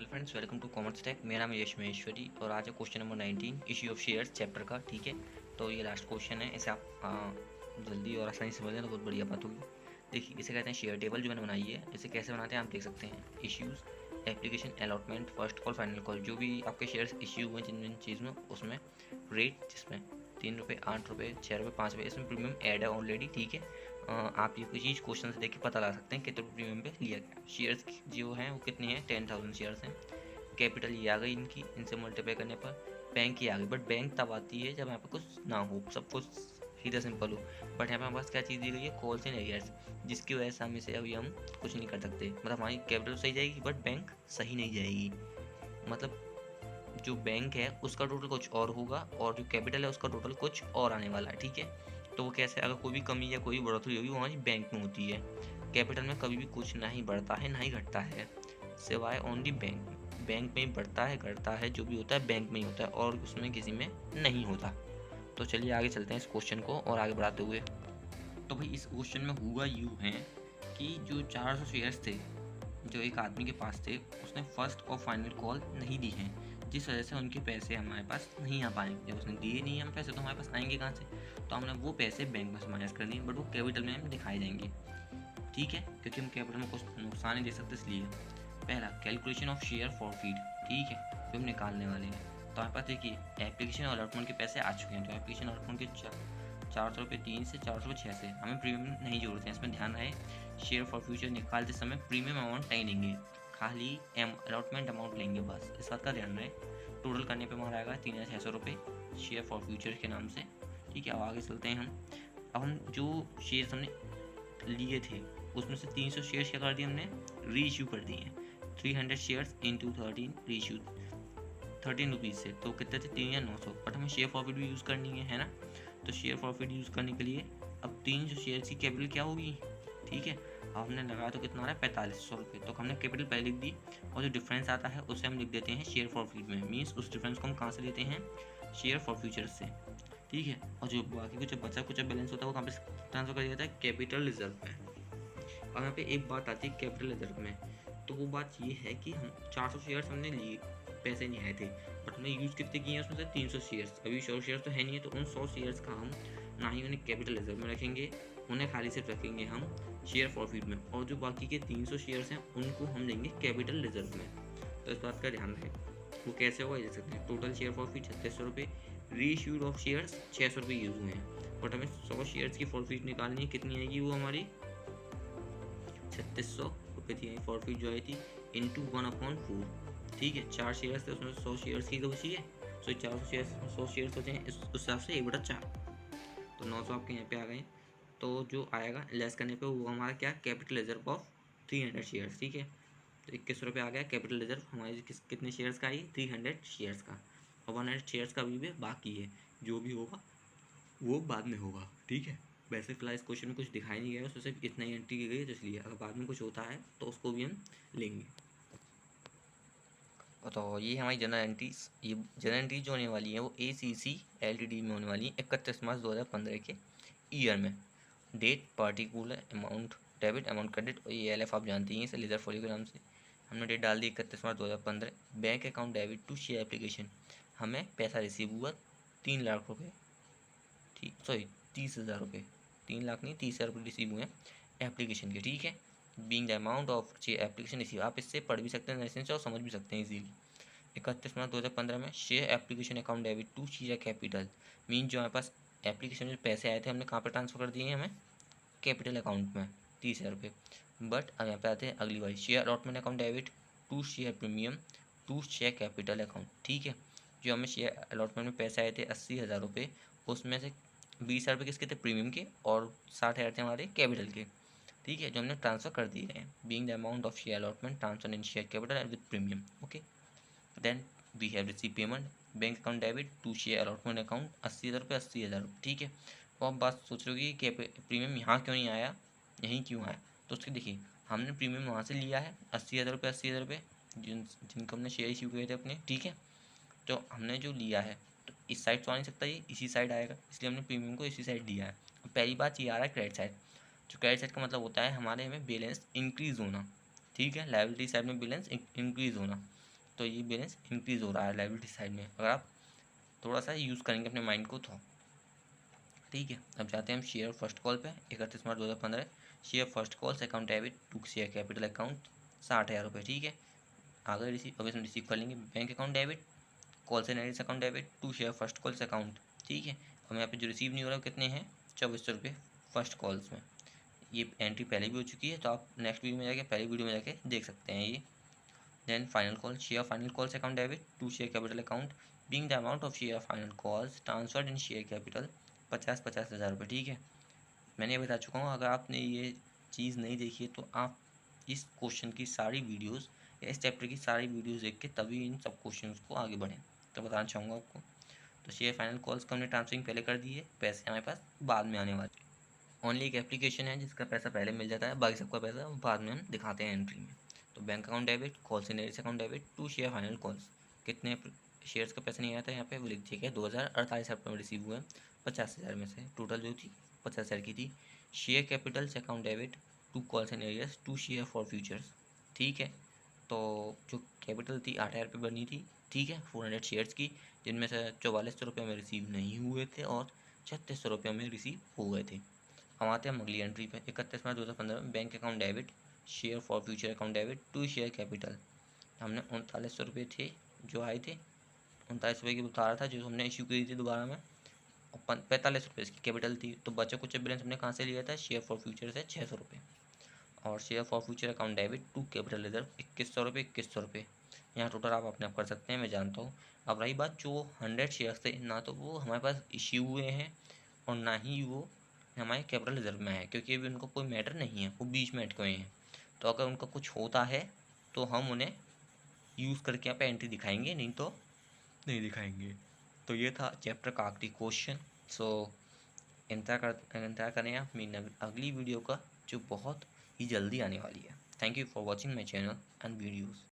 Friends, welcome to commerce tech. मेरा नाम यश महेश्वरी और आज है question number 19 issue of shares chapter का। ठीक है, तो ये लास्ट क्वेश्चन है। इसे आप जल्दी और आसानी से समझ लें तो बहुत बढ़िया बात होगी। देखिए, इसे कहते हैं शेयर टेबल, जो मैंने बनाई है। इसे कैसे बनाते हैं आप देख सकते हैं। Issues, application, allotment, first call, final call, जो भी आपके शेयर्स इश्यू हुए जिन जिन चीज़ में, उसमें रेट, जिसमें 3 रुपये, 8 रुपये, 6 रुपये, 5 रुपये, इसमें प्रीमियम ऐड है ऑलरेडी। ठीक है, आप ये कोई चीज़ क्वेश्चन से देख के पता लगा सकते हैं कितने प्रीमियम पे लिया गया। शेयर्स जो हैं वो कितने हैं, 10,000 शेयर्स हैं। कैपिटल ये आ गई इनकी, इनसे मल्टीप्लाई करने पर बैंक ये आ गई। बट बैंक तब आती है जब यहाँ पे कुछ ना हो, सब कुछ सीधा सिंपल हो। बट यहाँ पे हमारे पास क्या चीज़ दी गई है, कॉल्स एंड एरियर्स, जिसकी वजह से हम इसे अभी हम कुछ नहीं कर सकते। मतलब हमारी कैपिटल सही जाएगी बट बैंक सही नहीं जाएगी। मतलब जो बैंक है उसका टोटल कुछ और होगा और जो कैपिटल है उसका टोटल कुछ और आने वाला है। ठीक है, तो वो कैसे, अगर कोई भी कमी या कोई बढ़ोतरी होगी वो हमारी बैंक में होती है। कैपिटल में कभी भी कुछ ना ही बढ़ता है ना ही घटता है, सिवाय ओनली बैंक। बैंक में ही बढ़ता है घटता है, जो भी होता है बैंक में ही होता है और उसमें किसी में नहीं होता। तो चलिए आगे चलते हैं इस क्वेश्चन को और आगे बढ़ाते हुए। तो भाई इस क्वेश्चन में हुआ यूँ है कि जो 400 शेयर्स थे जो एक आदमी के पास थे, उसने फर्स्ट और फाइनल कॉल नहीं दी है, जिस वजह से उनके पैसे हमारे पास नहीं आ पाएंगे। जब उसने दिए नहीं हम पैसे, तो हमारे पास आएंगे कहाँ से। तो हमने वो पैसे बैंक में माइनस कर दिए, बट वो कैपिटल में हम दिखाए जाएंगे। ठीक है, क्योंकि हम कैपिटल में कुछ नुकसान नहीं दे सकते, इसलिए। पहला, कैलकुलेशन ऑफ शेयर फॉरफीट। ठीक है, जो हम निकालने वाले हैं। तो हमारे पास देखिए एप्लीकेशन और अलॉटमेंट के पैसे आ चुके हैं। तो एप्लीकेशन अलॉटमेंट के 403 से 406 से हमें प्रीमियम नहीं जोड़ते हैं। इसमें ध्यान रहे, शेयर फॉर फ्यूचर निकालते समय प्रीमियम अमाउंट नहीं लेंगे, खाली अलॉटमेंट अमाउंट लेंगे, बस इस बात का ध्यान रहे। टोटल करने पे हमारा आएगा 3,600 रुपये शेयर फॉर फ्यूचर के नाम से। ठीक है, अब आगे चलते हैं हम। अब हम जो शेयर्स हमने लिए थे उसमें से 300 शेयर्स क्या कर दिए हमने, री इशू कर दिए हैं। 300 शेयर्स इंटू 13 री इशू 13 रुपीज़ से, तो कितने थे, 3,900। बट हमें शेयर प्रॉफिट भी यूज़ करनी है ना। तो शेयर प्रॉफिट यूज़ करने के लिए अब 300 शेयर्स की कैपिटल क्या होगी। ठीक है, अब हमने लगाया तो कितना आ रहा है, 4500 रुपये। तो हमने कैपिटल पहले लिख दी और जो डिफरेंस आता है उसे हम लिख देते हैं शेयर प्रॉफिट में। मीन्स उस डिफरेंस को हम कहाँ से लेते हैं, शेयर फॉर फ्यूचर से। ठीक है, और जो बाकी कुछ बचा कुछ बैलेंस होता है वो कहाँ पे ट्रांसफर कर दिया जाता है, कैपिटल रिजर्व में। अब यहाँ पे एक बात आती है कैपिटल रिजर्व में, तो वो बात ये है कि हम 400 शेयर्स हमने लिए, पैसे नहीं आए थे, बट हमने यूज़ कितने किए हैं उसमें से 300 शेयर्स। अभी 100 शेयर्स तो है नहीं है, तो उन 100 शेयर्स का हम ना ही उन्हें कैपिटल रिजर्व में रखेंगे, उन्हें खाली सिर्फ रखेंगे हम शेयर प्रॉफिट में। और जो बाकी के 300 शेयर्स हैं उनको हम लेंगे कैपिटल रिजर्व में। तो इस बात का ध्यान रहे। वो कैसे होगा ये सकते हैं, टोटल शेयर प्रॉफिट 3600 रुपये, री इश्यूड ऑफ शेयर्स 600 रुपये यूज़ हुए हैं। बट हमें 100 शेयर्स की प्रॉफिट निकालनी है, कितनी आएगी वो हमारी 3600 रुपये थी प्रॉफिट जो आई थी, इंटू 1/4। ठीक है, 4 शेयर्स थे उसमें 100 शेयर्स की तो बची है, सो 400 शेयर्स 100 शेयर्स होते हैं, इस हिसाब से 1/4, तो 900 आपके यहाँ पे आ गए। तो जो आएगा लेस करने पे वो हमारा क्या, कैपिटल रिजर्व ऑफ 300 शेयर्स। ठीक है, तो 2100 रुपये आ गया कैपिटल रिजर्व हमारे कितने शेयर्स का आई, 300 शेयर्स का। और 100 शेयर्स का भी बाकी है, जो भी होगा वो बाद में होगा। ठीक है, वैसे फिलहाल इस क्वेश्चन में कुछ दिखाई नहीं गया, उसमें सिर्फ इतना ही एंट्री की गई है, तो इसलिए अगर बाद में कुछ होता है तो उसको भी हम लेंगे। तो ये हमारी जनरल एंट्रीज, ये जनरल एंट्रीज जो होने वाली है वो ACC LTD में होने वाली है 31 मार्च 2015 के ईयर में। Date, particular, amount debit, amount credit, और ये LF आप जानती हैं, इसे लेजर फॉलियो के नाम से। हमने डेट डाल दी 31 March 2015। Bank account debit to share application, हमें पैसा रिसीव हुआ 3 लाख रुपये, ठीक, सॉरी 30,000 रुपये, 3 लाख नहीं 30,000 रुपये रिसीव हुए हैं एप्लीकेशन के। ठीक है, being the amount of share application receive, आप इससे पढ़ भी सकते हैं नरेशन से और समझ भी सकते हैं इजीली। 31 मार्च 2015 में share application account debit to share capital, mean जो हमारे पास एप्लीकेशन में पैसे आए थे हमने कहाँ पर ट्रांसफर कर दिए हैं, हमें कैपिटल अकाउंट में 30,000 रुपये। बट अब यहाँ पे आते हैं अगली बार, share allotment account debit to share premium to share capital account. ठीक है, जो हमें शेयर अलॉटमेंट में पैसे आए थे 80,000 रुपये, उसमें से 20,000 रुपये किसके थे, प्रीमियम के, और 60,000 थे हमारे कैपिटल के। ठीक है, जो हमने ट्रांसफर कर दिए हैं, being the amount of share allotment transfer in share capital and with premium. Okay, then we have receive payment, bank account debit to share allotment account 80,000 रुपये 80,000 रुपये। ठीक है, तो आप बात सोच रहे हो कि प्रीमियम यहाँ क्यों नहीं आया, यहीं क्यों आया। तो उसके देखिए, हमने प्रीमियम वहाँ से लिया है 80,000 रुपये 80,000 रुपये, जिनको हमने शेयर इश्यू किए थे अपने। ठीक है, तो हमने जो लिया है तो इस साइड तो आ नहीं सकता, ये इसी साइड आएगा, इसलिए हमने प्रीमियम को इसी साइड दिया है। पहली बात ये आ रहा है क्रेडिट साइड, जो क्रेडिट साइड का मतलब होता है हमारे में बैलेंस इंक्रीज़ होना। ठीक है, लायबिलिटी साइड में बैलेंस इंक्रीज़ होना। तो ये बैलेंस इंक्रीज़ हो रहा है लायबिलिटी साइड में, अगर आप थोड़ा सा यूज़ करेंगे अपने माइंड को तो। ठीक है, अब जाते हैं हम शेयर फर्स्ट कॉल पे। 31 March 2015 share first calls account debit to share capital account 60,000 रुपये। ठीक है, आगे रिसीव, अभी हम रिसीव कर लेंगे बैंक अकाउंट डेबिट, कॉल से arrears account debit to share first calls account. ठीक है, हम यहाँ पे जो रिसीव नहीं हो रहा है कितने हैं, 2400 रुपये फर्स्ट कॉल्स में। ये एंट्री पहले भी हो चुकी है, तो आप नेक्स्ट वीडियो में जाके, पहली वीडियो में जाके देख सकते हैं ये। Then final call, share final calls account debit to share capital account being the amount of share final calls transferred in share capital 50,000 रुपये। ठीक है, मैंने ये बता चुका हूँ, अगर आपने ये चीज़ नहीं देखी है तो आप इस क्वेश्चन की सारी वीडियोस या इस चैप्टर की सारी वीडियोस देख के तभी इन सब क्वेश्चंस को आगे बढ़ें। तो बताना चाहूँगा आपको। तो शेयर फाइनल कॉल्स को हमने ट्रांसफरिंग पहले कर दी है, पैसे हमारे पास बाद में आने वाले। ओनली एक एप्लीकेशन है जिसका पैसा पहले मिल जाता है, बाकी सबका पैसा बाद में हम दिखाते हैं एंट्री में। तो बैंक अकाउंट डेबिट, कॉल से arrears account debit to share final calls. कितने शेयर्स का पैसा नहीं आया था यहाँ पे वो लिख दिया, 2048 रुपये में रिसीव हुए 50,000 में से, टोटल जो थी 50,000 की थी। शेयर कैपिटल से अकाउंट डेबिट टू कॉल से Nereus to share for futures. ठीक है, तो जो कैपिटल थी 8,000 रुपये बनी थी। ठीक है, 400 शेयर्स की, जिनमें से 4400 रुपये में रिसीव नहीं हुए थे और 3600 रुपये में रिसीव हो गए थे। हम आते हैं अगली एंट्री पे। 31 मार्च 2015 में bank account debit, share for future account debit to share capital. हमने 3900 रुपये थे जो आए थे, 39 रुपये की बता रहा था जो हमने इशू की थी दोबारा में, और 45 रुपये इसकी कैपिटल थी। तो बचा कुछ बैलेंस हमने कहाँ से लिया था, शेयर फॉर फ्यूचर से 600 रुपये, और share for future account debit to capital reserve 2100 रुपये 2100 रुपये। यहाँ टोटल आप अपने आप कर सकते हैं, मैं जानता हूँ। अब रही बात जो 100 शेयर्स थे, ना तो वो हमारे पास इश्यू हुए हैं और ना ही वो हमारे कैपिटल रिजर्व में है, क्योंकि अभी उनको कोई मैटर नहीं है, वो बीच में अटके हुए हैं। तो अगर उनका कुछ होता है तो हम उन्हें यूज़ करके यहाँ पे एंट्री दिखाएंगे, नहीं तो नहीं दिखाएंगे। तो ये था चैप्टर का आखिरी क्वेश्चन। सो इंतजार करें आप मेरी अगली वीडियो का, जो बहुत ही जल्दी आने वाली है। Thank you for watching my channel and videos.